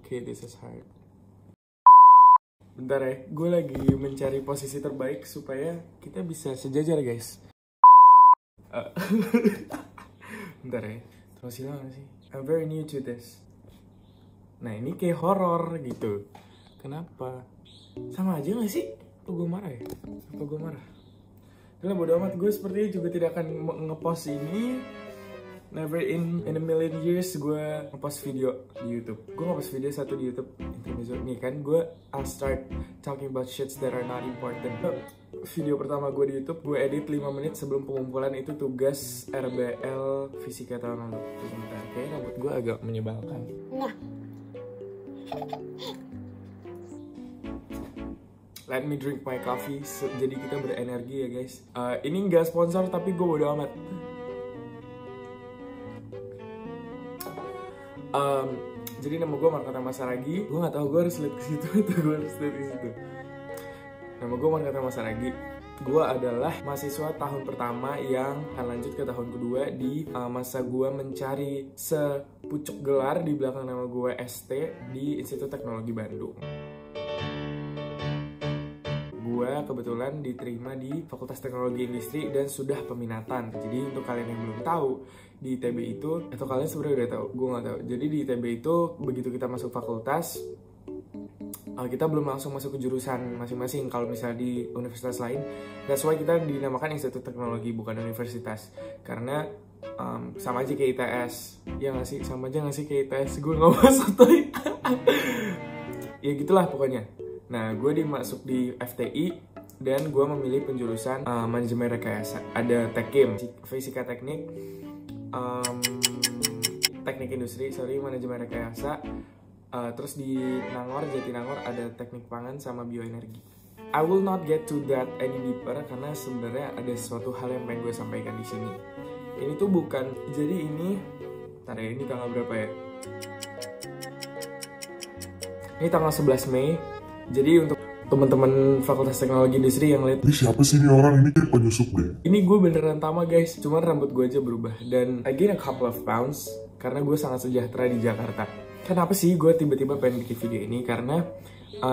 Okay, this is hard. Bentar ya, gue lagi mencari posisi terbaik supaya kita bisa sejajar guys. Bentar ya, terus hilang gak sih? I'm very new to this. Nah ini kayak horror gitu. Kenapa? Sama aja gak sih? Apa gue marah ya? Apa gue marah? Udah bodo amat, gue sepertinya juga tidak akan ngepost ini. Never in a million years gue ngepost video di YouTube. Gue ngepost video satu di YouTube intermezzo nih kan. I'll start talking about shits that are not important. Video pertama gue di YouTube, gue edit 5 menit sebelum pengumpulan itu tugas RBL Fisika tahun lalu. Sebentar, kayak rambut gue agak menyebalkan. Let me drink my coffee, jadi kita berenergi ya guys. Ini nggak sponsor tapi gue bodo amat. Jadi nama gue Markata Masaragi. Gue nggak tahu gue harus lihat ke situ atau gue harus lihat ke situ. Nama gue Markata Masaragi. Gue adalah mahasiswa tahun pertama yang akan lanjut ke tahun kedua di masa gue mencari sepucuk gelar di belakang nama gue ST di Institut Teknologi Bandung. Gue kebetulan diterima di Fakultas Teknologi Industri dan sudah peminatan. Jadi untuk kalian yang belum tahu, di ITB itu, atau kalian sebenarnya udah tahu, gue nggak tahu. Jadi di ITB itu begitu kita masuk fakultas, kita belum langsung masuk ke jurusan masing-masing. Kalau misalnya di universitas lain, that's why kita dinamakan Institut Teknologi bukan universitas. Karena sama aja kayak ITS, ya nggak sih? Sama aja nggak sih kayak ITS? Gue nggak masuk tuh. Ya gitulah pokoknya. Nah, gue dimasuk di FTI dan gue memilih penjurusan manajemen rekayasa. Ada Tekim, fisika teknik, teknik industri, manajemen rekayasa. Terus di Jatinangor ada teknik pangan sama bioenergi. I will not get to that any deeper karena sebenarnya ada sesuatu hal yang pengen gue sampaikan di sini. Ini tuh bukan, jadi ini, ntar ya, ini tanggal berapa ya? Ini tanggal 11 Mei. Jadi untuk teman-teman Fakultas Teknologi Industri yang lihat, ini siapa sih ini orang, ini kayak penyusup deh. Ini gue beneran tama guys, cuman rambut gue aja berubah. Dan I gain a couple of pounds karena gue sangat sejahtera di Jakarta. Kenapa sih gue tiba-tiba pengen bikin video ini? Karena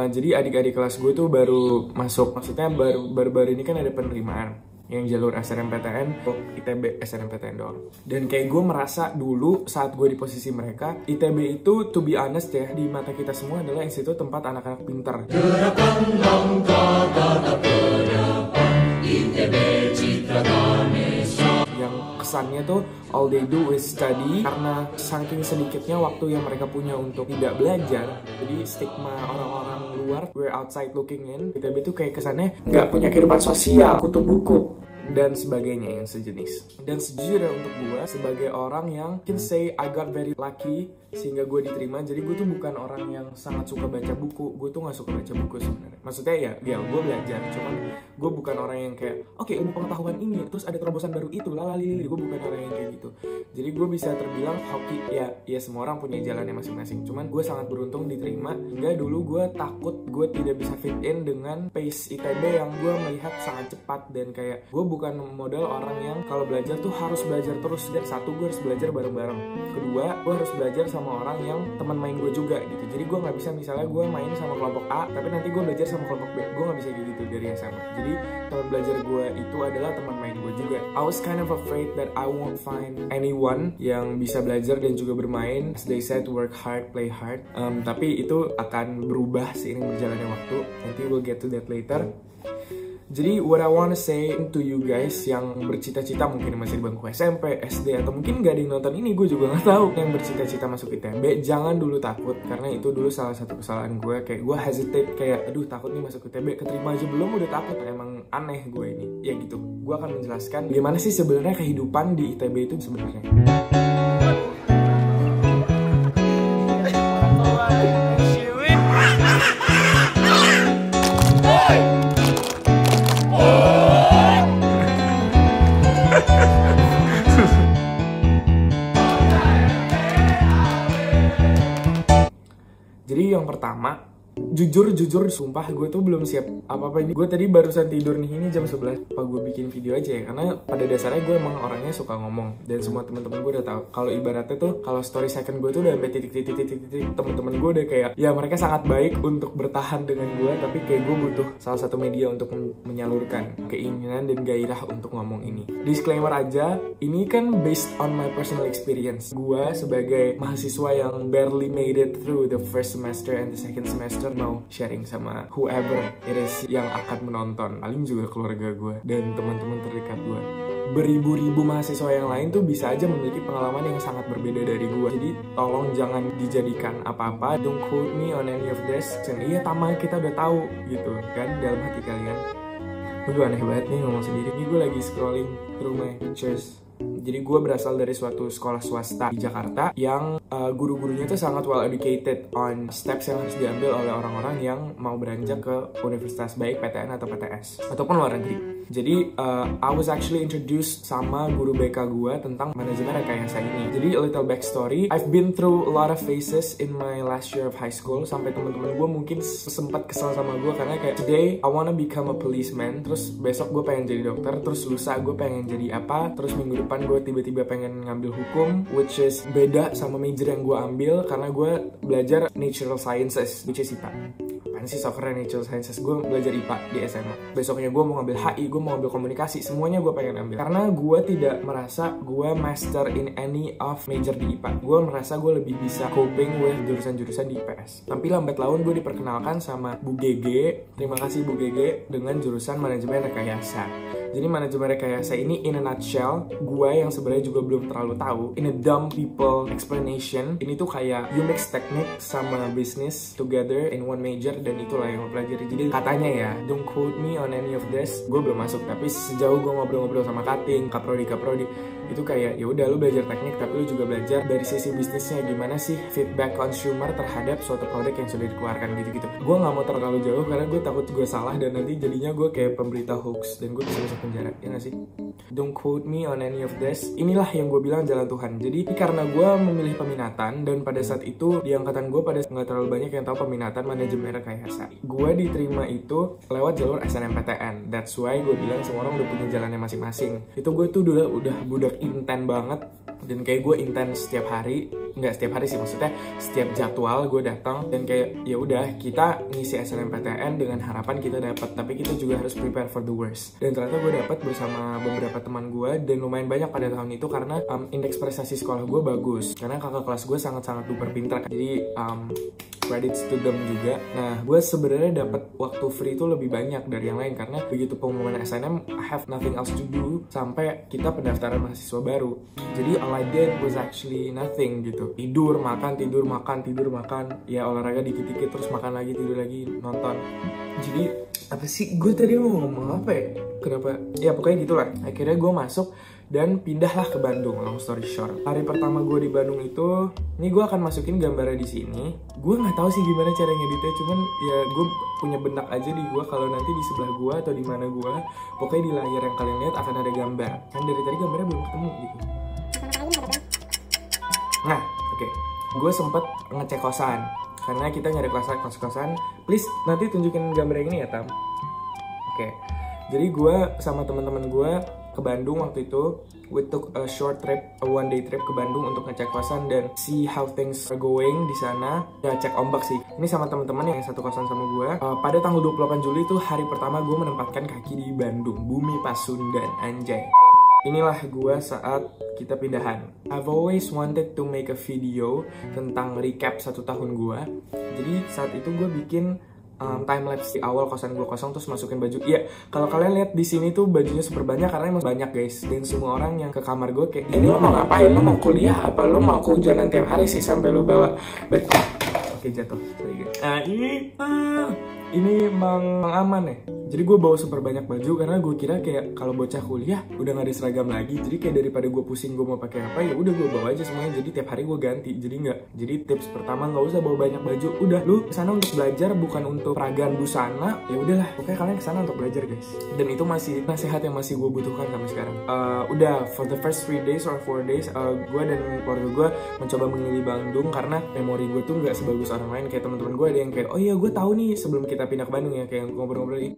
jadi adik-adik kelas gue tuh baru masuk. Maksudnya baru-baru ini kan ada penerimaan yang jalur SNMPTN, ITB SNMPTN doang. Dan kayak gue merasa dulu saat gue di posisi mereka, ITB itu to be honest ya, di mata kita semua adalah institut tempat anak-anak pintar. Gerakan langkah tatap ke depan, ITB Citra Ganesha. Yang kesannya tuh all they do is study, karena saking sedikitnya waktu yang mereka punya untuk tidak belajar. Jadi stigma orang-orang luar, we're outside looking in, ITB tuh kayak kesannya nggak punya kehidupan sosial, kutu buku dan sebagainya yang sejenis. Dan sejujurnya untuk gue sebagai orang yang can say I got very lucky sehingga gue diterima. Jadi gue tuh bukan orang yang sangat suka baca buku. Gue tuh nggak suka baca buku sebenarnya. Maksudnya ya gue belajar, cuman gue bukan orang yang kayak oke, ilmu pengetahuan ini terus ada terobosan baru itu lalali. Gue bukan orang yang kayak gitu. Jadi gue bisa terbilang hoki, ya semua orang punya jalannya masing-masing. Cuman gue sangat beruntung diterima. Hingga dulu gue takut gue tidak bisa fit in dengan pace ITB yang gue melihat sangat cepat. Dan kayak gue bukan model orang yang kalau belajar tuh harus belajar terus. Dan satu, gue harus belajar bareng-bareng. Kedua, gue harus belajar sama orang yang teman main gue juga gitu. Jadi gue nggak bisa misalnya gue main sama kelompok A tapi nanti gue belajar sama kelompok B. Gue nggak bisa gitu dari SMA. Jadi teman belajar gue itu adalah teman main gue juga. I was kind of afraid that I won't find anyone yang bisa belajar dan juga bermain. As they said, work hard, play hard. Tapi itu akan berubah seiring berjalannya waktu. Nanti we'll get to that later. Jadi what I wanna say to you guys yang bercita-cita mungkin masih di bangku SMP, SD, atau mungkin gak ada yang nonton ini, gue juga gak tahu, yang bercita-cita masuk ITB, jangan dulu takut. Karena itu dulu salah satu kesalahan gue. Kayak gue hesitate, kayak aduh takut nih masuk ITB, keterima aja belum udah takut. Emang aneh gue ini. Ya gitu, gue akan menjelaskan gimana sih sebenarnya kehidupan di ITB itu sebenarnya. Jadi yang pertama, Jujur, sumpah gue tuh belum siap apa-apa ini. Gue tadi barusan tidur nih, ini jam 11. Apa gue bikin video aja ya? Karena pada dasarnya gue emang orangnya suka ngomong. Dan semua teman-teman gue udah tahu. Kalau ibaratnya tuh, kalau story second gue tuh udah sampai titik. Teman-teman gue udah kayak, ya mereka sangat baik untuk bertahan dengan gue. Tapi kayak gue butuh salah satu media untuk menyalurkan keinginan dan gairah untuk ngomong ini. Disclaimer aja, ini kan based on my personal experience. Gue sebagai mahasiswa yang barely made it through the first semester and the second semester, mau sharing sama whoever it is yang akan menonton, paling juga keluarga gue dan teman-teman terdekat gue. Beribu-ribu mahasiswa yang lain tuh bisa aja memiliki pengalaman yang sangat berbeda dari gue. Jadi tolong jangan dijadikan apa-apa. Don't quote me on any of this. Dan iya, Tama, kita udah tahu gitu kan dalam hati kalian. Gue aneh banget nih ngomong sendiri. Ini gue lagi scrolling through my pictures. Jadi gue berasal dari suatu sekolah swasta di Jakarta yang guru-gurunya tuh sangat well educated on steps yang harus diambil oleh orang-orang yang mau beranjak ke universitas, baik PTN atau PTS ataupun luar negeri. Jadi I was actually introduced sama guru BK gue tentang manajemen rekayasa ini. Jadi a little backstory, I've been through a lot of phases in my last year of high school. Sampai teman-teman gue mungkin sempat kesel sama gue karena kayak, today I wanna become a policeman, terus besok gue pengen jadi dokter, terus lusa gue pengen jadi apa, terus minggu depan gue tiba-tiba pengen ngambil hukum, which is beda sama major yang gue ambil karena gue belajar natural sciences, which is IPA. Apaan sih software natural sciences? Gue belajar IPA di SMA. Besoknya gue mau ngambil HI, gue mau ngambil komunikasi, semuanya gue pengen ambil. Karena gue tidak merasa gue master in any of major di IPA. Gue merasa gue lebih bisa coping with jurusan-jurusan di IPS. Tapi lambat laun gue diperkenalkan sama Bu GG, terima kasih Bu GG, dengan jurusan manajemen rekayasa. Jadi manajemen rekayasa ini in a nutshell, gue yang sebenarnya juga belum terlalu tahu, in a dumb people explanation, ini tuh kayak you mix teknik sama bisnis together in one major, dan itulah yang lo pelajari. Jadi katanya ya, don't quote me on any of this, gue belum masuk, tapi sejauh gue ngobrol-ngobrol sama Kating, Kaprodi, itu kayak ya udah lu belajar teknik tapi lu juga belajar dari sisi bisnisnya, gimana sih feedback consumer terhadap suatu produk yang sudah dikeluarkan gitu-gitu. Gue nggak mau terlalu jauh karena gue takut gue salah dan nanti jadinya gue kayak pemberita hoax dan gue bisa masuk penjara, ya nggak sih? Don't quote me on any of this. Inilah yang gue bilang jalan Tuhan. Jadi karena gue memilih peminatan dan pada saat itu di angkatan gue pada nggak terlalu banyak yang tahu peminatan manajemen rekayasa. Gue diterima itu lewat jalur SNMPTN. That's why gue bilang semua orang udah punya jalannya masing-masing. Itu gue tuh dulu udah budak inten banget, dan kayak gue inten setiap hari, nggak setiap hari sih, maksudnya setiap jadwal gue datang dan kayak ya udah kita ngisi SNMPTN dengan harapan kita dapat, tapi kita juga harus prepare for the worst. Dan ternyata gue dapat bersama beberapa teman gue dan lumayan banyak pada tahun itu karena indeks prestasi sekolah gue bagus karena kakak kelas gue sangat-sangat super pintar. Jadi credits to them juga. Nah, gue sebenarnya dapat waktu free itu lebih banyak dari yang lain karena begitu pengumuman SNM, I have nothing else to do sampai kita pendaftaran mahasiswa baru. Jadi all I did was actually nothing gitu. Tidur, makan, ya olahraga dikit-dikit, terus makan lagi, tidur lagi, nonton. Jadi apa sih? Gue tadi mau ngomong apa ya? Kenapa? Ya pokoknya gitulah. Akhirnya gue masuk dan pindahlah ke Bandung, long story short. Hari pertama gue di Bandung itu, ini gue akan masukin gambarnya di sini. Gue nggak tahu sih gimana cara ngeditnya, cuman ya gue punya benak aja di gue kalau nanti di sebelah gue atau di mana gue, pokoknya di layar yang kalian lihat akan ada gambar. Kan dari tadi gambarnya belum ketemu gitu. Nah, oke. Gue sempet ngecek kosan karena kita nyari kos-kosan. Please nanti tunjukin gambar yang ini ya, Tam. Oke. Jadi gue sama teman-teman gue ke Bandung waktu itu. We took a short trip, a one day trip ke Bandung untuk ngecek kosan dan see how things are going di sana. Ya cek ombak sih. Ini sama teman-teman yang satu kosan sama gue. Pada tanggal 28 Juli itu hari pertama gue menempatkan kaki di Bandung, bumi Pasundan, anjay. Inilah gue saat kita pindahan. I've always wanted to make a video tentang recap 1 tahun gue. Jadi saat itu gue bikin timelapse di awal kosan gue kosong terus masukin baju. Iya, kalau kalian lihat di sini tuh bajunya super banyak karena emang banyak guys. Dan semua orang yang ke kamar gue kayak, ini lo mau ngapain? Lo mau kuliah apa? Lo mau kehujanan tiap hari sih sampai lo bawa Oke, jatuh. Nah ini Mang Aman ya. Jadi gue bawa super banyak baju karena gue kira kayak kalau bocah kuliah udah gak ada seragam lagi. Jadi kayak daripada gue pusing gue mau pakai apa, ya udah gue bawa aja semuanya. Jadi tiap hari gue ganti. Jadi tips pertama, nggak usah bawa banyak baju. Udah, lu kesana untuk belajar, bukan untuk peragaan busana. Ya udahlah, pokoknya kalian kesana untuk belajar guys. Dan itu masih nasihat yang masih gue butuhkan sampai sekarang. Udah for the first 3 days or 4 days, gue dan keluarga gue mencoba mengelilingi Bandung karena memori gue tuh nggak sebagus orang lain. Kayak teman-teman gue ada yang kayak, oh iya gue tahu nih sebelum kita pindah ke Bandung ya, kayak ngobrol-ngobrol ini.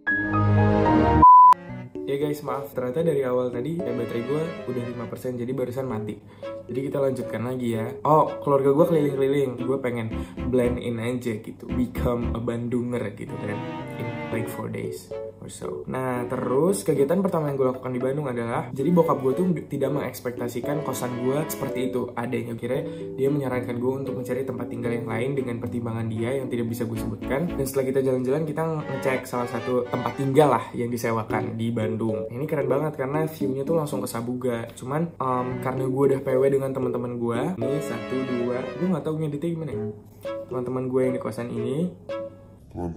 Ya guys, maaf, ternyata dari awal tadi baterai gue udah 5%, jadi barusan mati. Jadi kita lanjutkan lagi ya. Oh, keluarga gue keliling-keliling. Gue pengen blend in aja gitu, become a Bandunger gitu kan, in like 4 days or so. Nah, terus kegiatan pertama yang gue lakukan di Bandung adalah, jadi bokap gue tuh tidak mengekspektasikan kosan gue seperti itu adanya. Kira dia menyarankan gue untuk mencari tempat tinggal yang lain dengan pertimbangan dia yang tidak bisa gue sebutkan. Dan setelah kita jalan-jalan, kita ngecek salah satu tempat tinggal lah yang disewakan di Bandung. Ini keren banget karena view-nya tuh langsung ke Sabuga. Cuman karena gue udah PW dengan teman-teman gue, ini 1, 2, gue nggak tahu ngeditnya gimana ya. Teman-teman gue yang di kosan ini, lo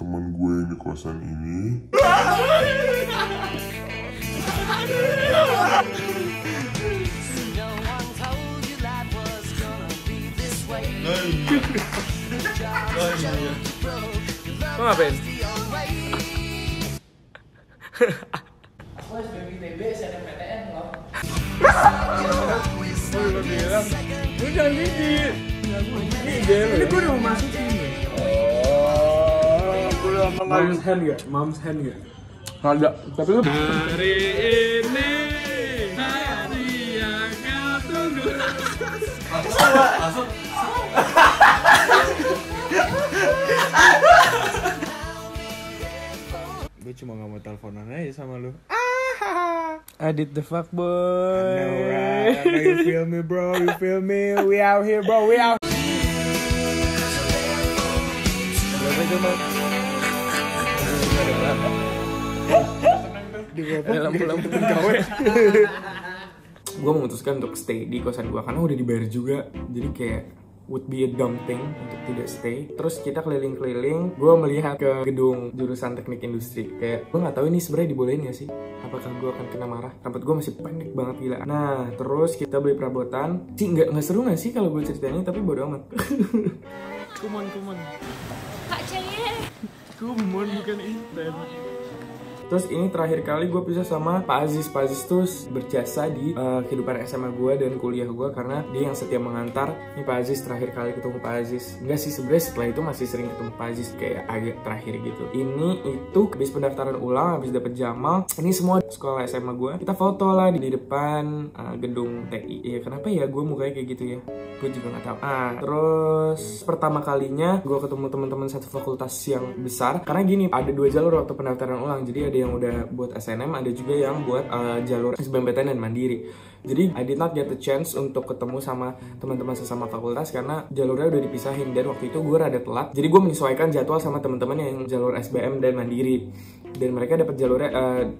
ngapain? Aku SBMITB, SNMPTN loh. Gue bilang, gue jangan gigit. Ini gue udah mau masuk sini. Mom's hand gak? Mom's hand gak? Ada, tapi lu hari ini hari yang kau tunggu. Masuk. Gue cuma gak mau teleponan aja sama lu. Adit the fuckboy. I know right, I know you feel me bro, you feel me. We out here bro, we out. Berapa itu mau? Ada lampu-lampu gawe. Gue memutuskan untuk stay di kosan gue karena udah dibayar juga. Jadi kayak would be a dumb thing untuk tidak stay. Terus kita keliling-keliling, gue melihat ke gedung jurusan teknik industri. Kayak gue nggak tahu ini sebenarnya dibolehin gak sih? Apakah gue akan kena marah? Rambut gue masih pendek banget gila. Nah, terus kita beli perabotan. Nggak seru gak sih kalau gue ceritain ini? Tapi bodo amat. Kumon. Kak Ceye. Kumon bukan Intan. Terus ini terakhir kali gue pisah sama Pak Aziz. Pak Aziz tuh berjasa di kehidupan SMA gue dan kuliah gue karena dia yang setia mengantar. Ini Pak Aziz terakhir kali ketemu Pak Aziz. Enggak sih, sebenarnya setelah itu masih sering ketemu Pak Aziz kayak agak terakhir gitu. Ini itu habis pendaftaran ulang, habis dapet Jamal. Ini semua sekolah SMA gue. Kita foto lah di depan gedung TI. Iya, kenapa ya gue mukanya kayak gitu ya? Gue juga nggak tahu. Terus pertama kalinya gue ketemu teman-teman satu fakultas yang besar. Karena gini, ada 2 jalur waktu pendaftaran ulang. Jadi ada yang udah buat SNM, ada juga yang buat jalur SBMPTN dan Mandiri. Jadi I did not get the chance untuk ketemu sama teman-teman sesama fakultas karena jalurnya udah dipisahin dan waktu itu gue rada telat. Jadi gue menyesuaikan jadwal sama teman-teman yang jalur SBM dan Mandiri. Dan mereka dapat jalurnya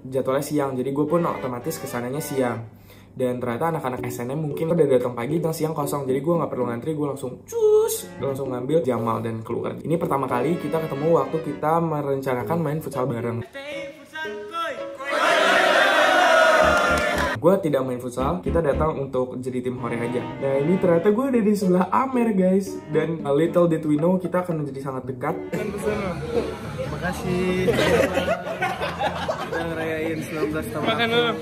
jadwalnya siang. Jadi gue pun otomatis kesananya siang. Dan ternyata anak-anak SNM mungkin udah datang pagi dan siang kosong. Jadi gue nggak perlu ngantri, gue langsung langsung ngambil Jamal dan keluar. Ini pertama kali kita ketemu waktu kita merencanakan main futsal bareng. Gue tidak main futsal, kita datang untuk jadi tim hore aja. Nah ini ternyata gue ada di sebelah Amer guys. Dan little did we know kita akan menjadi sangat dekat. Makasih. Udah ngerayain 19 tahun. Makan dulu.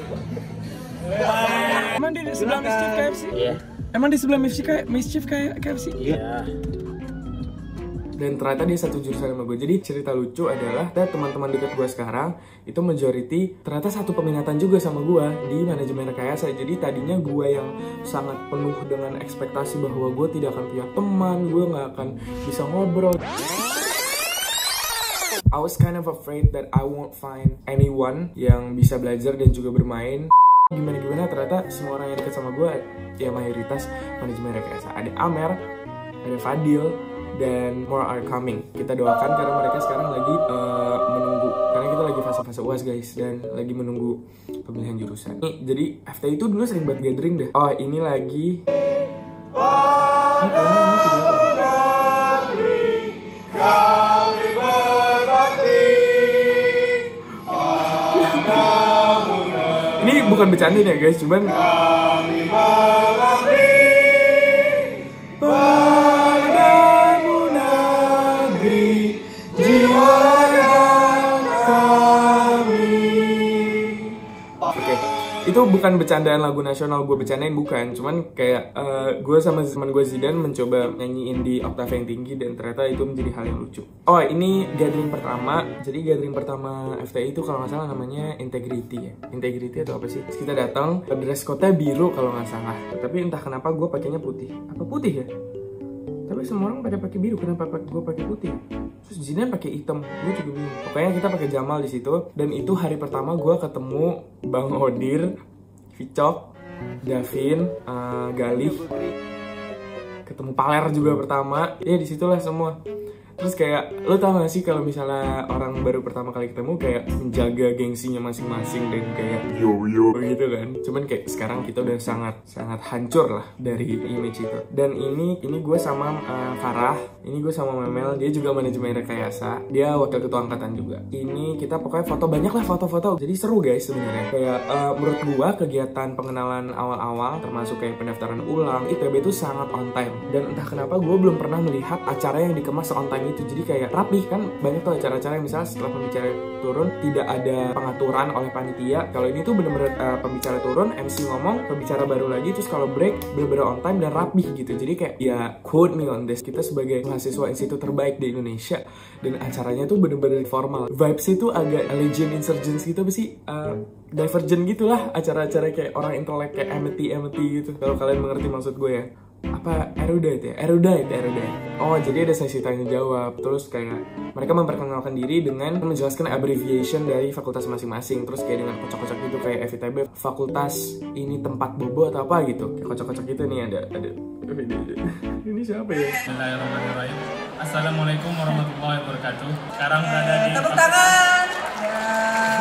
Emang di sebelah Mischief KFC? Iya. Emang di sebelah Mischief KFC? Iya. Dan ternyata dia satu jurusan sama gue. Jadi cerita lucu adalah teman-teman dekat gue sekarang itu majority ternyata satu peminatan juga sama gue di manajemen rekayasa. Jadi tadinya gue yang sangat penuh dengan ekspektasi bahwa gue tidak akan punya teman, gue nggak akan bisa ngobrol. I was kind of afraid that I won't find anyone yang bisa belajar dan juga bermain. Gimana ternyata semua orang yang dekat sama gue ya mayoritas manajemen rekayasa. Ada Amer, ada Fadil, dan more are coming. Kita doakan karena mereka sekarang lagi menunggu. Karena kita lagi fase-fase UAS guys dan lagi menunggu pemilihan jurusan. Nih, jadi FTI itu dulu sering buat gathering deh. Oh, ini lagi. bukan bercandain ya guys, cuman padamu negeri jiwa kami. Oke, itu bukan bercandaan lagu nasional gue bercandain, bukan. Cuman kayak gue sama teman gue Zidan mencoba nyanyiin di oktave yang tinggi dan ternyata itu menjadi hal yang lucu. Oh, ini gathering pertama. Jadi gathering pertama FTI itu kalau nggak salah namanya Integrity ya. Integrity atau apa sih? Terus kita datang, dress code-nya biru kalau nggak salah. Tapi entah kenapa gue pakainya putih. Apa putih ya? Tapi semua orang pada pakai biru, kenapa gue pakai putih? Terus Zidan pakai hitam, gue juga bingung. Pokoknya kita pakai Jamal di situ. Dan itu hari pertama gue ketemu Bang Odir, Vicok, Davin, Galih, ketemu Paler juga pertama. Ya disitulah semua. Terus kayak, lo tau gak sih kalau misalnya orang baru pertama kali ketemu kayak menjaga gengsinya masing-masing dan kayak Yo gitu kan. Cuman kayak sekarang kita udah sangat hancur lah dari image itu. Dan ini gue sama Farah, ini gue sama Memel, dia juga manajemen rekayasa, dia wakil ketua angkatan juga. Ini kita pokoknya foto, banyak lah foto-foto. Jadi seru guys sebenarnya. Kayak menurut gue kegiatan pengenalan awal-awal termasuk kayak pendaftaran ulang, ITB itu sangat on time. Dan entah kenapa gue belum pernah melihat acara yang dikemas on time itu. Jadi kayak rapih kan, banyak tuh acara-acara yang misalnya setelah pembicara turun tidak ada pengaturan oleh panitia. Kalau ini tuh bener-bener pembicara turun, MC ngomong, pembicara baru lagi, terus kalau break bener-bener on time dan rapih gitu. Jadi kayak ya quote me on this, kita sebagai mahasiswa institut terbaik di Indonesia dan acaranya tuh bener-bener formal. Vibes itu agak Legion Insurgents gitu, apa sih? Divergent gitulah acara-acara kayak orang intelek kayak Amity gitu. Kalau kalian mengerti maksud gue ya. Apa erudite. Oh, jadi ada sesi tanya jawab. Terus kayak mereka memperkenalkan diri dengan menjelaskan abbreviation dari fakultas masing-masing. Terus kayak dengan kocok-kocok gitu kayak FITB fakultas ini tempat bobo atau apa gitu. Kayak kocok-kocok gitu nih ada. Ini siapa ya? Bismillahirrahmanirrahim. Assalamualaikum warahmatullahi wabarakatuh. Sekarang berada di tepuk tangan.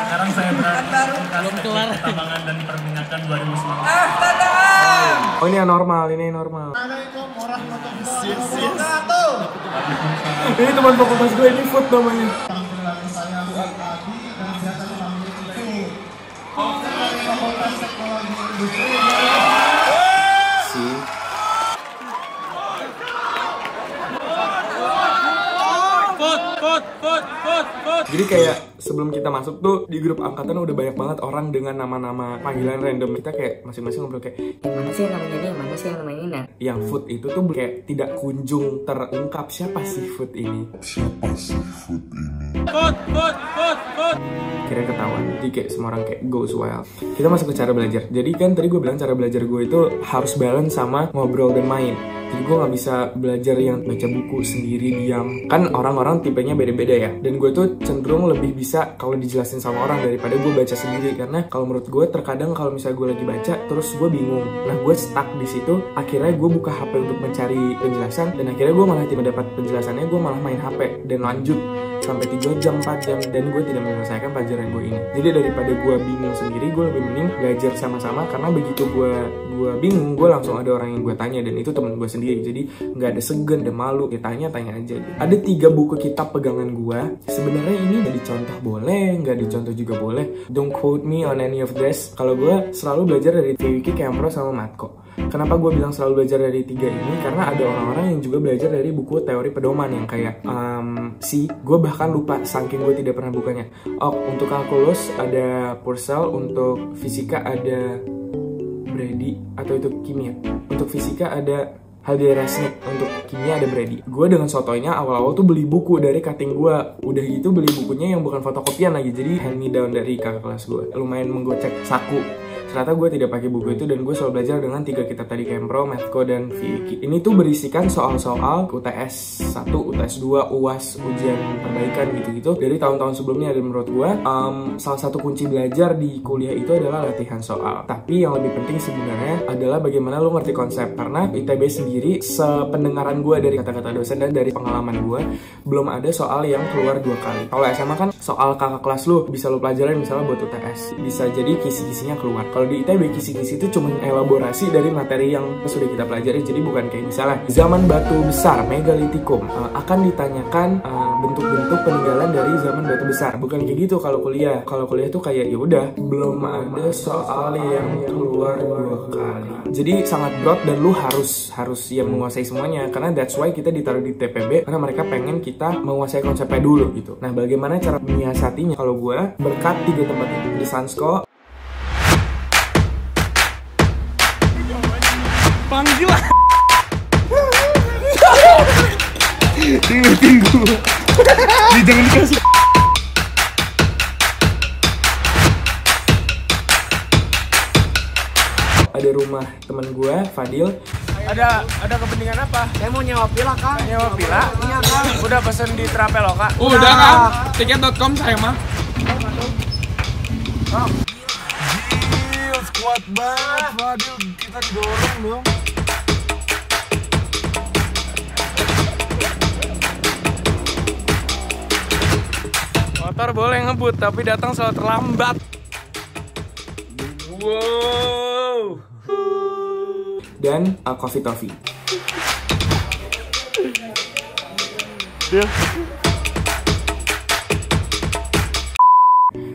Sekarang saya berada di Pertambangan dan Perminyakan 2019. Oh, ini yang normal. Assalamualaikum warahmatullahi wabarakatuh. Ini teman fakultas gue, ini Food namanya. Saya Adi dan biasanya panggil itu Fakultas Teknologi Industri. Jadi kayak sebelum kita masuk tuh di grup angkatan udah banyak banget orang dengan nama-nama panggilan random. Kita kayak masing-masing ngobrol kayak yang mana sih yang namanya ini, yang mana sih yang namanya ini. Nah, yang Food itu tuh kayak tidak kunjung terungkap siapa sih Food ini. Kira ketahuan. Jadi kayak semua orang kayak goes wild. Kita masuk ke cara belajar. Jadi kan tadi gue bilang cara belajar gue itu harus balance sama ngobrol dan main. Jadi gue gak bisa belajar yang baca buku sendiri diam. Kan orang-orang tipenya beda-beda ya. Dan gue tuh cenderung lebih bisa kalau dijelasin sama orang daripada gue baca sendiri. Karena kalau menurut gue terkadang kalau misalnya gue lagi baca terus gue bingung. Nah gue stuck di situ. Akhirnya gue buka HP untuk mencari penjelasan. Dan akhirnya gue malah tidak dapat penjelasannya. Gue malah main HP dan lanjut sampai 3 jam, 4 jam. Dan gue tidak menyelesaikan pelajaran gue ini. Jadi daripada gue bingung sendiri, gue lebih mending belajar sama-sama. Karena begitu gue bingung, gue langsung ada orang yang gue tanya. Dan itu temen gue sendiri. Jadi nggak ada segan dan malu. Ya tanya aja. Ada 3 buku kitab pegangan gue. Sebenarnya ini nggak dicontoh boleh, nggak dicontoh juga boleh. Don't quote me on any of this. Kalau gue selalu belajar dari Wiki, Kempro, sama Matko. Kenapa gue bilang selalu belajar dari 3 ini? Karena ada orang-orang yang juga belajar dari buku teori pedoman yang kayak gue bahkan lupa saking gue tidak pernah bukanya. Oh, untuk kalkulus ada Purcell, untuk fisika ada Brady atau itu kimia. Untuk fisika ada Halderesnik, untuk kimia ada Brady. Gue dengan sotoynya awal-awal tuh beli buku dari cutting gue. Udah gitu beli bukunya yang bukan fotokopian lagi, jadi hand me down dari kakak kelas gue. Lumayan menggocek saku. Ternyata gue tidak pakai buku itu dan gue selalu belajar dengan 3 kitab tadi, Kempro, Matko, dan Wiki. Ini tuh berisikan soal-soal UTS 1, UTS 2, UAS, ujian perbaikan gitu-gitu dari tahun-tahun sebelumnya. Dan menurut gue salah satu kunci belajar di kuliah itu adalah latihan soal. Tapi yang lebih penting sebenarnya adalah bagaimana lo ngerti konsep. Karena ITB sendiri, sependengaran gue dari kata-kata dosen dan dari pengalaman gue, belum ada soal yang keluar 2 kali. Kalau SMA kan soal kakak kelas lo bisa lo pelajarin misalnya buat UTS. Bisa jadi kisi-kisinya keluar. Kalau di ITB kisi-kisi itu cuma elaborasi dari materi yang sudah kita pelajari. Jadi bukan kayak misalnya zaman batu besar megalitikum akan ditanyakan bentuk-bentuk peninggalan dari zaman batu besar. Bukan kayak gitu kalau kuliah. Kalau kuliah tuh kayak ya udah belum ada soal yang keluar 2 kali. Jadi sangat broad dan lu harus ya menguasai semuanya. Karena that's why kita ditaruh di TPB, karena mereka pengen kita menguasai konsepnya dulu gitu. Nah, bagaimana cara menyiasatinya? Kalau gue berkat 3 tempat itu di Sansko. Panggilan. Tunggu. Jangan dikasih. Ada rumah temen gue, Fadil. Ada kepentingan apa? Saya mau nyewa villa, Kang. Nyewa villa? Iya, Kang. Udah pesen di Traveloka? Udah kan? Tiket.com saya mah. Gils, kuat banget, Fadil. Kita didorong dong. Motor boleh ngebut, tapi datang selalu terlambat. Wow. Dan Coffee Toffee.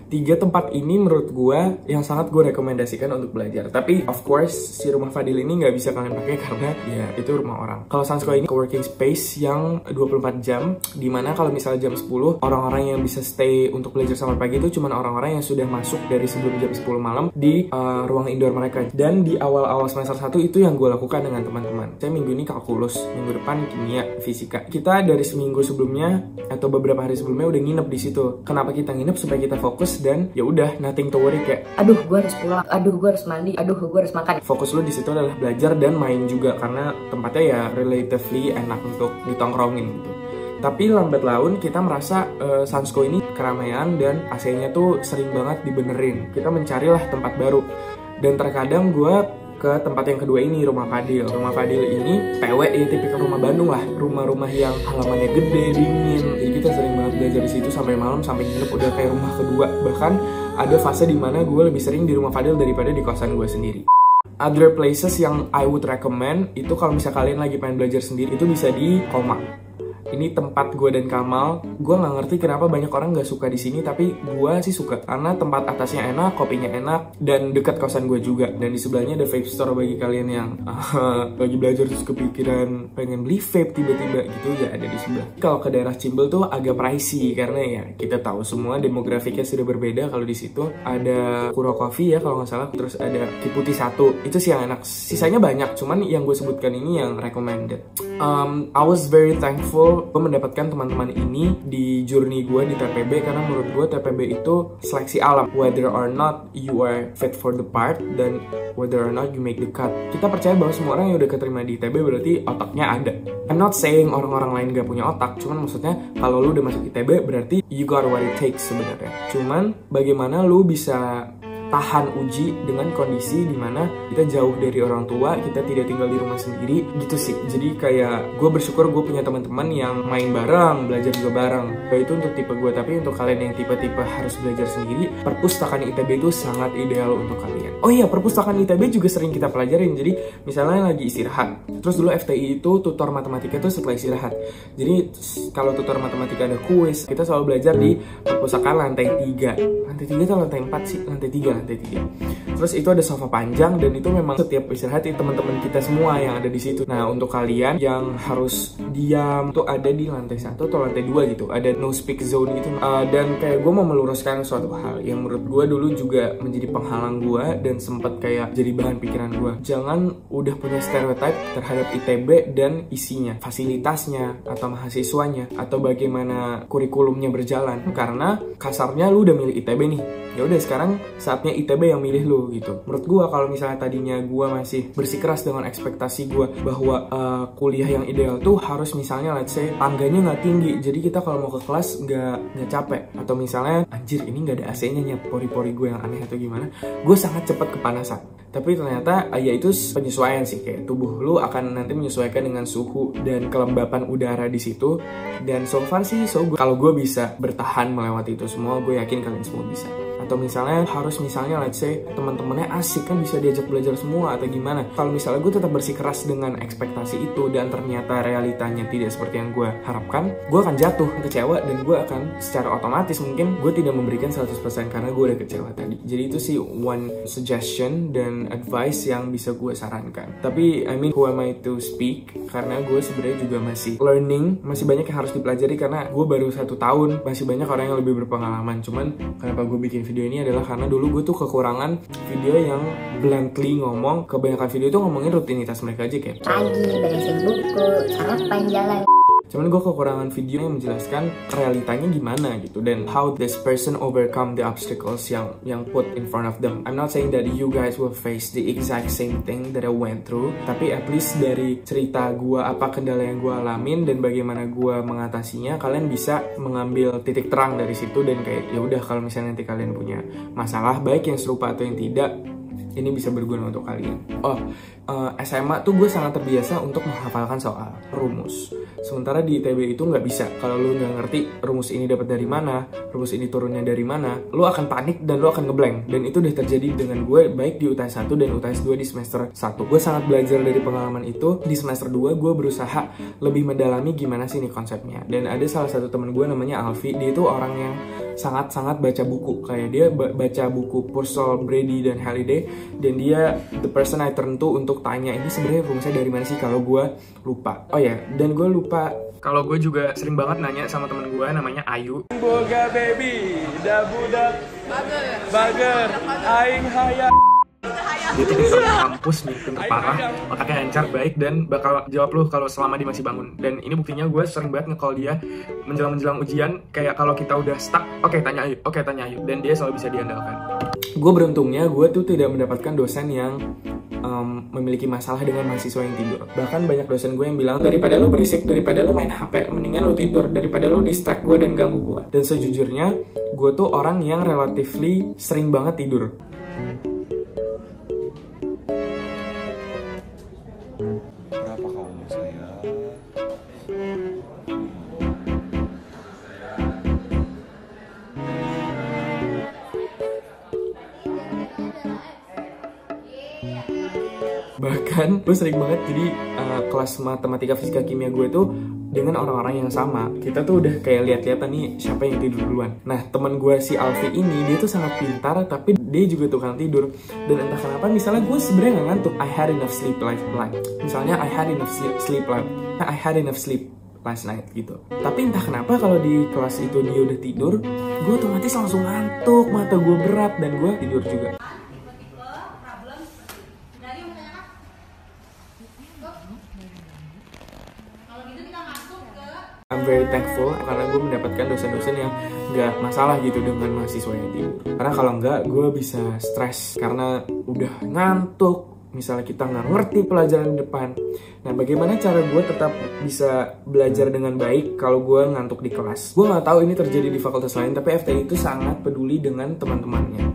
Tiga tempat ini menurut gue yang sangat gue rekomendasikan untuk belajar. Tapi of course si rumah Fadil ini nggak bisa kalian pakai karena ya itu rumah orang. Kalau Sansko ini coworking space yang 24 jam, dimana kalau misalnya jam 10 orang-orang yang bisa stay untuk belajar sampai pagi itu cuma orang-orang yang sudah masuk dari sebelum jam 10 malam di ruang indoor mereka. Dan di awal-awal semester 1 itu yang gue lakukan dengan teman-teman. Saya minggu ini kalkulus, minggu depan kimia, fisika. Kita dari seminggu sebelumnya atau beberapa hari sebelumnya udah nginep di situ. Kenapa kita nginep? Supaya kita fokus dan ya udah nothing to worry, kayak Aduh, gue harus pulang. Aduh, gue harus mandi. Aduh, gue harus makan. fokus lu di situ adalah belajar dan main juga karena tempatnya ya relatively enak untuk ditongkrongin gitu. Tapi lambat laun kita merasa Sansko ini keramaian dan AC-nya tuh sering banget dibenerin. Kita mencarilah tempat baru. Dan terkadang gue ke tempat yang kedua ini, rumah Fadil. Rumah Fadil ini PW ya, tipikal rumah Bandung lah. Rumah-rumah yang halamannya gede, dingin. Jadi kita sering banget belajar di situ sampai malam, sampai nginep udah kayak rumah kedua. Bahkan ada fase dimana gue lebih sering di rumah Fadil daripada di kosan gue sendiri. Other places yang I would recommend itu kalau misalnya kalian lagi pengen belajar sendiri itu bisa di Koma. Ini tempat gue dan Kamal. Gue nggak ngerti kenapa banyak orang nggak suka di sini, tapi gue sih suka karena tempat atasnya enak, kopinya enak, dan dekat kosan gue juga. Dan di sebelahnya ada vape store bagi kalian yang lagi belajar terus kepikiran pengen beli vape tiba-tiba gitu, ya ada di sebelah. Kalau ke daerah Cimbel tuh agak pricey karena ya kita tahu semua demografiknya sudah berbeda. Kalau di situ ada Kuro Coffee ya kalau nggak salah, terus ada Kiputi 1 itu sih yang enak. Sisanya banyak, cuman yang gue sebutkan ini yang recommended. I was very thankful gue mendapatkan teman-teman ini di journey gue di TPB, karena menurut gue TPB itu seleksi alam, whether or not you are fit for the part dan whether or not you make the cut. Kita percaya bahwa semua orang yang udah keterima di ITB berarti otaknya ada. I'm not saying orang-orang lain gak punya otak, cuman maksudnya kalau lu udah masuk ITB berarti you got what it takes sebenarnya. Cuman bagaimana lu bisa tahan uji dengan kondisi dimana kita jauh dari orang tua, kita tidak tinggal di rumah sendiri gitu sih. Jadi kayak gue bersyukur gue punya teman-teman yang main bareng, belajar juga bareng. Itu untuk tipe gue, tapi untuk kalian yang tipe-tipe harus belajar sendiri, perpustakaan ITB itu sangat ideal untuk kalian. Oh iya, perpustakaan ITB juga sering kita pelajarin. Jadi misalnya lagi istirahat, terus dulu FTI itu tutor matematika itu setelah istirahat. Jadi kalau tutor matematika ada kuis, kita selalu belajar di perpustakaan lantai 3. Lantai 3 atau lantai 4 sih? Lantai 3. Terus itu ada sofa panjang dan itu memang setiap istirahat teman-teman kita semua yang ada di situ. Nah, untuk kalian yang harus diam tuh ada di lantai 1 atau lantai 2 gitu. Ada no speak zone gitu. Dan kayak gue mau meluruskan suatu hal yang menurut gue dulu juga menjadi penghalang gue dan sempat kayak jadi bahan pikiran gue. Jangan udah punya stereotype terhadap ITB dan isinya, fasilitasnya atau mahasiswanya atau bagaimana kurikulumnya berjalan. Karena kasarnya lu udah milih ITB nih. Ya udah sekarang saatnya ITB yang milih lu gitu. Menurut gue kalau misalnya tadinya gue masih bersikeras dengan ekspektasi gue bahwa kuliah yang ideal tuh harus misalnya let's say tangganya nggak tinggi, jadi kita kalau mau ke kelas nggak capek, atau misalnya anjir ini nggak ada AC-nya nyet pori-pori gue yang aneh atau gimana, gue sangat cepat kepanasan. Tapi ternyata ya itu penyesuaian sih, kayak tubuh lu akan nanti menyesuaikan dengan suhu dan kelembapan udara di situ. Dan so far sih kalau gue bisa bertahan melewati itu semua, gue yakin kalian semua bisa. Atau misalnya let's say teman-temannya asik kan bisa diajak belajar semua atau gimana. Kalau misalnya gue tetap bersikeras dengan ekspektasi itu dan ternyata realitanya tidak seperti yang gue harapkan, gue akan jatuh, kecewa, dan gue akan secara otomatis mungkin gue tidak memberikan 100% karena gue udah kecewa tadi. Jadi itu sih one suggestion dan advice yang bisa gue sarankan. Tapi who am I to speak? Karena gue sebenarnya juga masih learning, masih banyak yang harus dipelajari karena gue baru 1 tahun, masih banyak orang yang lebih berpengalaman. Cuman kenapa gue bikin video ini adalah karena dulu gue tuh kekurangan video yang bluntly ngomong. Kebanyakan video itu ngomongin rutinitas mereka aja kayak Pagi, beresin buku, sarapan, jalan. Cuman gue kekurangan video yang menjelaskan realitanya gimana gitu dan how this person overcome the obstacles yang put in front of them. I'm not saying that you guys will face the exact same thing that I went through, tapi at least dari cerita gue apa kendala yang gue alamin dan bagaimana gue mengatasinya, kalian bisa mengambil titik terang dari situ dan kayak ya udah kalau misalnya nanti kalian punya masalah baik yang serupa atau yang tidak, ini bisa berguna untuk kalian. SMA tuh gue sangat terbiasa untuk menghafalkan soal rumus. Sementara di ITB itu nggak bisa. Kalau lu nggak ngerti rumus ini dapat dari mana, rumus ini turunnya dari mana, lu akan panik dan lu akan ngeblank. Dan itu udah terjadi dengan gue baik di UTS 1 dan UTS 2 di semester 1. Gue sangat belajar dari pengalaman itu. Di semester 2 gue berusaha lebih mendalami gimana sih nih konsepnya. Dan ada salah satu teman gue namanya Alfi. Dia itu orang yang sangat-sangat baca buku. Kayak dia baca buku Purcell, Brady, dan Halliday. Dan dia the person I turn to untuk tanya ini sebenarnya rumusnya dari mana sih kalau gue lupa. Oh ya, dan gue lupa kalau gue juga sering banget nanya sama temen gue namanya Ayu. Boga baby, dabudak, bager, aing haya. Dia tuh pinter kampus nih, pinter parah, otaknya lancar, baik, dan bakal jawab lu kalau selama dia masih bangun. Dan ini buktinya gue sering banget nge-call dia menjelang ujian, kayak kalau kita udah stuck, oke tanya Ayu, dan dia selalu bisa diandalkan. Gue beruntungnya gue tuh tidak mendapatkan dosen yang memiliki masalah dengan mahasiswa yang tidur. Bahkan banyak dosen gue yang bilang, daripada lu berisik, daripada lu main HP, mendingan lu tidur, daripada lu distract gue dan ganggu gue. Dan sejujurnya, gue tuh orang yang relatively sering banget tidur. Berapa kau mau saya? Bahkan gue sering banget jadi kelas matematika, fisika, kimia gue tuh dengan orang-orang yang sama. Kita tuh udah kayak lihat-lihatan nih siapa yang tidur duluan. Nah teman gue si Alfi ini dia tuh sangat pintar tapi dia juga tukang tidur. Dan entah kenapa misalnya gue sebenarnya nggak ngantuk. I had enough sleep last night gitu. Tapi entah kenapa kalau di kelas itu dia udah tidur, gue otomatis langsung ngantuk, mata gue berat dan gue tidur juga. I'm very thankful karena gue mendapatkan dosen-dosen yang gak masalah gitu dengan mahasiswa yang tidur. Karena kalau enggak, gue bisa stres karena udah ngantuk. Misalnya kita nggak ngerti pelajaran di depan. Nah, bagaimana cara gue tetap bisa belajar dengan baik kalau gue ngantuk di kelas? Gue nggak tahu ini terjadi di fakultas lain, tapi FTI itu sangat peduli dengan teman-temannya.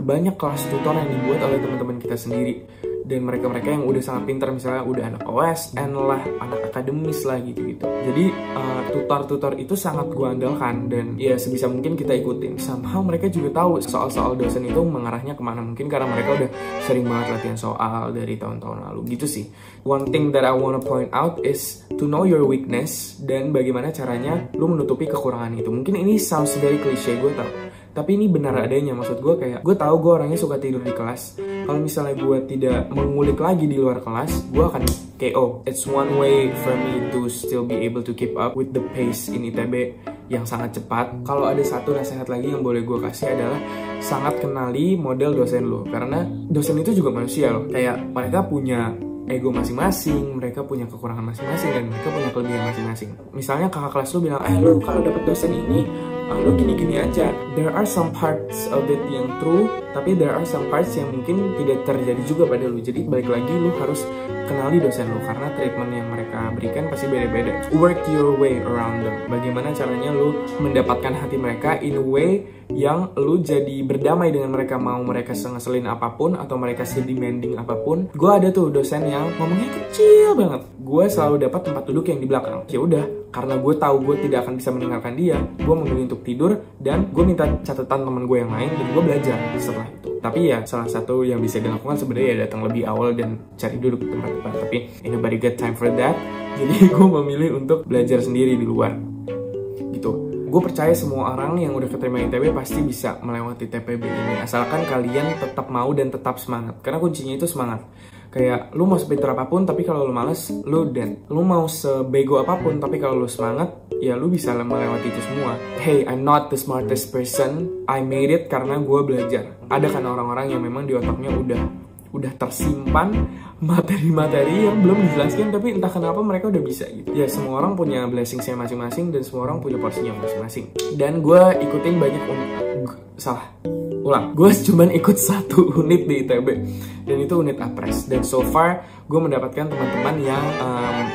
Banyak kelas tutor yang dibuat oleh teman-teman kita sendiri. Dan mereka-mereka yang udah sangat pintar, misalnya udah anak OSN lah, anak akademis lah gitu-gitu. Jadi tutor-tutor itu sangat gue andalkan dan ya sebisa mungkin kita ikutin. Somehow mereka juga tahu soal-soal dosen itu mengarahnya kemana. Mungkin karena mereka udah sering banget latihan soal dari tahun-tahun lalu gitu sih. One thing that I wanna point out is to know your weakness dan bagaimana caranya lu menutupi kekurangan itu. Mungkin ini sounds very cliche, gue tau. Tapi ini benar adanya, maksud gue kayak gue tahu gue orangnya suka tidur di kelas. Kalau misalnya gue tidak mengulik lagi di luar kelas, gue akan KO. It's one way for me to still be able to keep up with the pace in ITB yang sangat cepat. Kalau ada satu nasihat lagi yang boleh gue kasih adalah sangat kenali model dosen lo. Karena dosen itu juga manusia loh. Kayak mereka punya ego masing-masing, mereka punya kekurangan masing-masing, dan mereka punya kelebihan masing-masing. Misalnya kakak kelas lu bilang, lu kalau dapet dosen ini, lu gini-gini aja. There are some parts of it yang true, tapi there are some parts yang mungkin tidak terjadi juga pada lu. Jadi balik lagi lu harus kenali dosen lu, karena treatment yang mereka berikan pasti beda-beda. Work your way around them. Bagaimana caranya lu mendapatkan hati mereka in a way yang lu jadi berdamai dengan mereka, mau mereka ngeselin apapun atau mereka demanding apapun. Gue ada tuh dosen yang ngomongnya kecil banget, gue selalu dapat tempat duduk yang di belakang. Ya udah, karena gue tahu gue tidak akan bisa mendengarkan dia, gue memilih untuk tidur dan gue minta catatan teman gue yang lain dan gue belajar setelah itu. Tapi ya salah satu yang bisa dilakukan sebenarnya ya datang lebih awal dan cari duduk di tempat depan. Tapi ain't nobody got time for that. Jadi gue memilih untuk belajar sendiri di luar. Gitu. Gue percaya semua orang yang udah keterima ITB pasti bisa melewati TPB ini, asalkan kalian tetap mau dan tetap semangat. Karena kuncinya itu semangat. Kayak lu mau sepintar apapun, tapi kalau lu males, lu dead. Lu mau sebego apapun, tapi kalau lu semangat, ya lu bisa melewati itu semua. Hey, I'm not the smartest person. I made it karena gue belajar. Ada kan orang-orang yang memang di otaknya udah tersimpan materi-materi yang belum dijelaskan, tapi entah kenapa mereka udah bisa gitu. Ya semua orang punya blessing-nya masing-masing dan semua orang punya porsinya masing-masing. Dan gue ikutin banyak gue cuman ikut 1 unit di ITB dan itu unit Apres. Dan so far gue mendapatkan teman-teman yang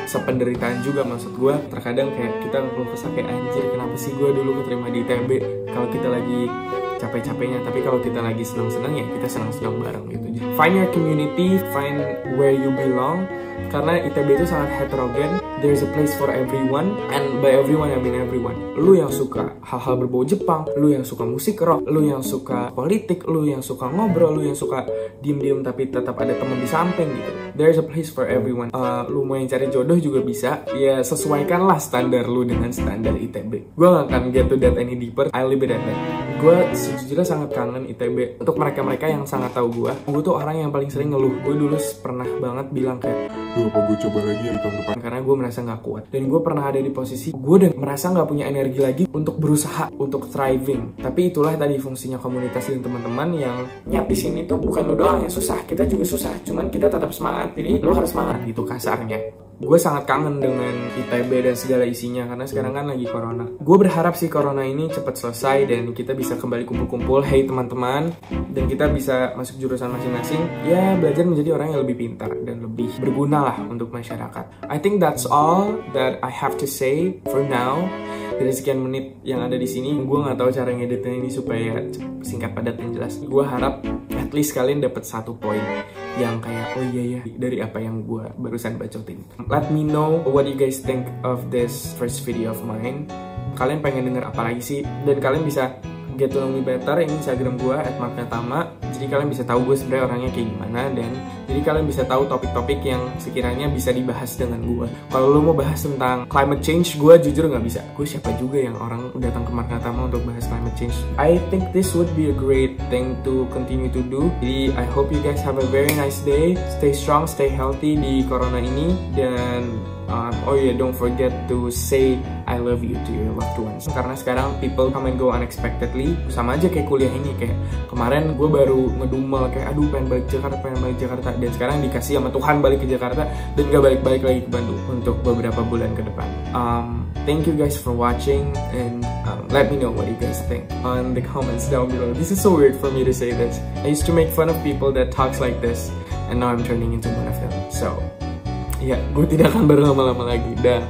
sependeritaan juga. Maksud gue terkadang kayak kita ngeluh kesah kayak anjir kenapa sih gue dulu keterima di ITB kalau kita lagi capek-capeknya, tapi kalau kita lagi senang-senang ya kita senang-senang bareng gitu. Find your community, find where you belong. Karena ITB itu sangat heterogen. There's a place for everyone, and by everyone I mean everyone. Lu yang suka hal-hal berbau Jepang, lu yang suka musik rock, lu yang suka politik, lu yang suka ngobrol, lu yang suka diem-diem tapi tetap ada teman di samping gitu. There's a place for everyone. Lu mau yang cari jodoh juga bisa. Ya sesuaikanlah standar lu dengan standar ITB. Gue gak akan get to that any deeper. I'll leave it at that. Gue sejujurnya sangat kangen ITB. Untuk mereka-mereka yang sangat tahu gue tuh orang yang paling sering ngeluh. Gue dulu pernah banget bilang kayak, Duh, apa gue coba lagi ya tahun depan? Karena gue merasa gak kuat. Dan gue pernah ada di posisi gue udah merasa gak punya energi lagi untuk berusaha, untuk thriving. Tapi itulah tadi fungsinya komunitas dan teman-teman yang di sini tuh bukan lo doang yang susah, kita juga susah. Cuman kita tetap semangat. Jadi lo harus semangat gitu kasarnya. Gue sangat kangen dengan ITB dan segala isinya karena sekarang kan lagi corona. Gue berharap sih corona ini cepat selesai dan kita bisa kembali kumpul-kumpul, hey teman-teman, dan kita bisa masuk jurusan masing-masing. Ya belajar menjadi orang yang lebih pintar dan lebih berguna lah untuk masyarakat. I think that's all that I have to say for now. Dari sekian menit yang ada di sini, gue nggak tahu cara ngeditnya ini supaya singkat, padat, dan jelas. Gue harap at least kalian dapat 1 poin yang kayak oh iya ya dari apa yang gue barusan bacotin. Let me know what you guys think of this first video of mine. Kalian pengen denger apa lagi sih? Dan kalian bisa get to know me better, ini Instagram gue @marknatama. Jadi kalian bisa tahu gue sebenarnya orangnya kayak gimana, dan jadi kalian bisa tahu topik-topik yang sekiranya bisa dibahas dengan gue. Kalau lo mau bahas tentang climate change, gue jujur nggak bisa. Gue siapa juga yang orang datang ke Marknatama untuk bahas climate change. I think this would be a great thing to continue to do. Jadi I hope you guys have a very nice day. Stay strong, stay healthy di corona ini, dan oh yeah, don't forget to say I love you to your loved ones. Karena sekarang people come and go unexpectedly. Sama aja kayak kuliah ini, kayak kemarin gue baru ngedumel kayak aduh pengen balik Jakarta, dan sekarang dikasih sama Tuhan balik ke Jakarta dan gak balik-balik lagi ke Bandung untuk beberapa bulan ke depan. Thank you guys for watching, and let me know what you guys think on the comments down below. This is so weird for me to say this. I used to make fun of people that talks like this, and now I'm turning into one of them. So yeah, gue tidak akan berlama-lama lagi. Dah.